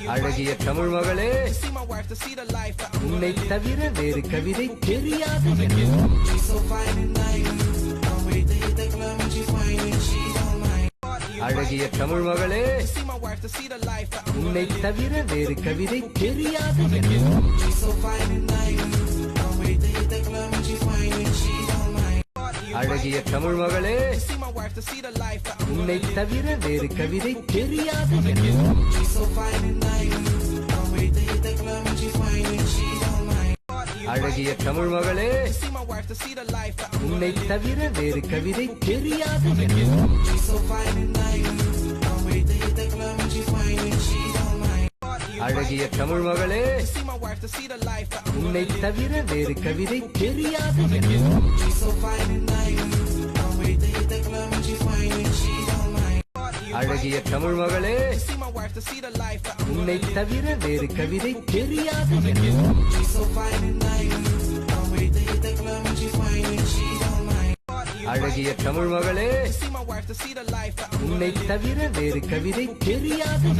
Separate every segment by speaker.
Speaker 1: அழகிய தமிழ் மகளே, உன்னை தவிர வேறு கவிதை தெரியாது. அழகிய தமிழ் மகளே, உன்னை தவிர வேறு கவிதை தெரியாது. அழகிய தமிழ் மகளே, உன்னை தவிர வேறு கவிதை தெரியாது. அழகிய தமிழ் மகளே, உன்னை தவிர வேறு கவிதை தெரியாது. அழகிய தமிழ் மகளே, உன்னை தவிர வேறு கவிதை தெரியாது. அழகிய தமிழ் மகளே, உன்னை தவிர வேறு கவிதை தெரியாது. அழகிய தமிழ் மகளே, உன்னை தவிர வேறு கவிதை தெரியாது.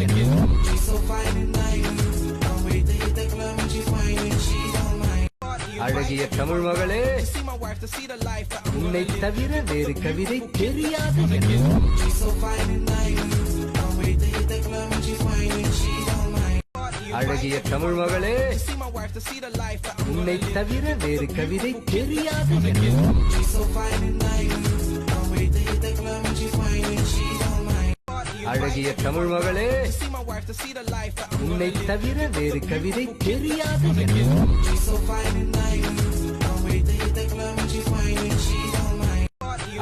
Speaker 1: அழகிய தமிழ் மகளே, உன்னை தவிர வேறு கவிதை தெரியாது. அழகிய தமிழ் மகளே, உன்னை தவிர வேறு கவிதை தெரியாது. அழகிய தமிழ் மகளே, உன்னை தவிர வேறு கவிதை தெரியாது.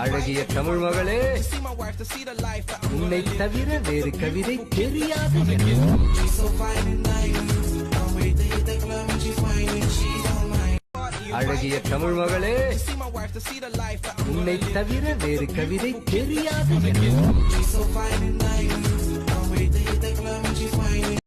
Speaker 1: அழகிய தமிழ் மகளே, உன்னை தவிர வேறு கவிதை தெரியாது. அழகிய தமிழ் மகளே, உன்னை தவிர வேறு கவிதை தெரியாது.